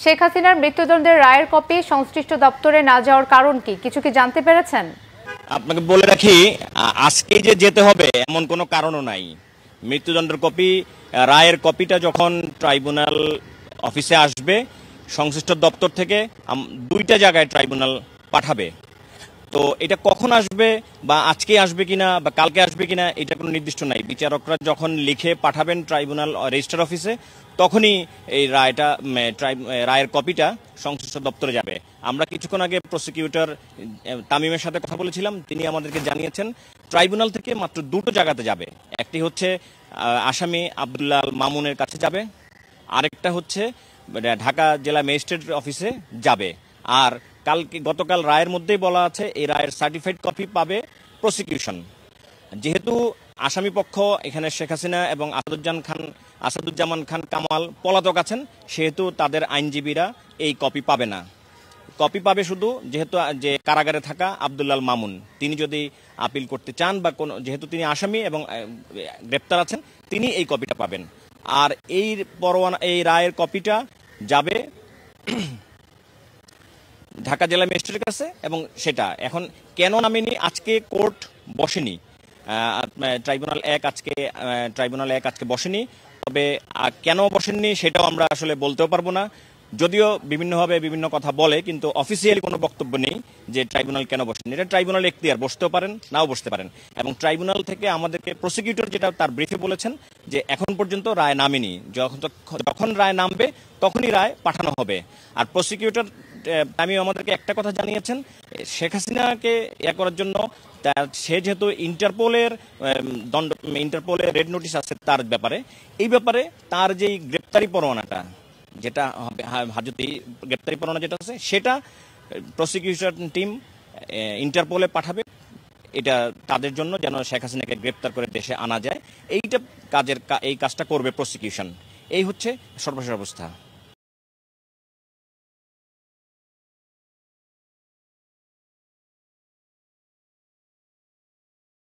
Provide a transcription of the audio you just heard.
শেখ হাসিনার মৃত্যুদণ্ডের রায়ের কপি সংশ্লিষ্ট দপ্তরে না যাওয়ার কারণ কি, কিছু কি জানতে পেরেছেন? আপনাকে বলে রাখি, আজকে যে যেতে হবে এমন কোনো কারণও নাই। মৃত্যুদণ্ডের কপি, রায়ের কপিটা যখন ট্রাইব্যুনাল অফিসে আসবে, সংশ্লিষ্ট দপ্তর থেকে দুইটা জায়গায় ট্রাইব্যুনাল পাঠাবে। তো এটা কখন আসবে বা আজকে আসবে কিনা বা কালকে আসবে কিনা এটা কোনো নির্দিষ্ট নাই। বিচারকরা যখন লিখে পাঠাবেন ট্রাইব্যুনাল রেজিস্ট্রার অফিসে, তখনই এই রায়ের কপিটা সংশ্লিষ্ট দপ্তরে যাবে। আমরা কিছুক্ষণ আগে প্রসিকিউটর তামিমের সাথে কথা বলেছিলাম, তিনি আমাদেরকে জানিয়েছেন ট্রাইব্যুনাল থেকে মাত্র দুটো জায়গাতে যাবে। একটি হচ্ছে আসামি আব্দুল্লাহ মামুনের কাছে যাবে, আরেকটা হচ্ছে ঢাকা জেলা ম্যাজিস্ট্রেট অফিসে যাবে। আর গতকাল রায়ের মধ্যেই বলা আছে এই রায়ের সার্টিফাইড কপি পাবে প্রসিকিউশন। যেহেতু আসামি পক্ষ এখানে শেখ হাসিনা এবং আসাদুজ্জামান খান কামাল পলাতক আছেন, সেহেতু তাদের আইনজীবীরা এই কপি পাবে না। কপি পাবে শুধু যেহেতু যে কারাগারে থাকা আব্দুল্লাহ মামুন, তিনি যদি আপিল করতে চান বা যেহেতু তিনি আসামি এবং গ্রেপ্তার আছেন, তিনি এই কপিটা পাবেন। আর এই রায়ের কপিটা যাবে ঢাকা জেলা ম্যাজিস্ট্রেটের কাছে। এবং সেটা এখন কেন নামেনি, আজকে কোর্ট বসেনি, ট্রাইব্যুনাল এক আজকে বসেনি। তবে কেন বসেননি সেটাও আমরা আসলে বলতেও পারবো না, যদিও বিভিন্নভাবে বিভিন্ন কথা বলে, কিন্তু অফিসিয়ালি কোনো বক্তব্য নেই যে ট্রাইব্যুনাল কেন বসেনি। এটা ট্রাইব্যুনাল এখতিয়ার, বসতেও পারেন নাও বসতে পারেন। এবং ট্রাইব্যুনাল থেকে আমাদেরকে প্রসিকিউটর যেটা তার ব্রিফে বলেছেন যে এখন পর্যন্ত রায় নামেনি, যখন রায় নামবে তখনই রায় পাঠানো হবে। আর প্রসিকিউটর আমি আমাদেরকে একটা কথা জানিয়েছেন, শেখ হাসিনাকে করার জন্য সে যেহেতু ইন্টারপোলের রেড নোটিশ আছে তার ব্যাপারে, এই ব্যাপারে তার যেই গ্রেপ্তারি পরোয়ানাটা, যেটা হাজতে গ্রেপ্তারি পরোয়ানা যেটা আছে, সেটা প্রসিকিউশন টিম ইন্টারপোলে পাঠাবে। এটা তাদের জন্য যেন শেখ হাসিনাকে গ্রেপ্তার করে দেশে আনা যায়, এই কাজটা করবে প্রসিকিউশন। এই হচ্ছে সর্বশেষ অবস্থা।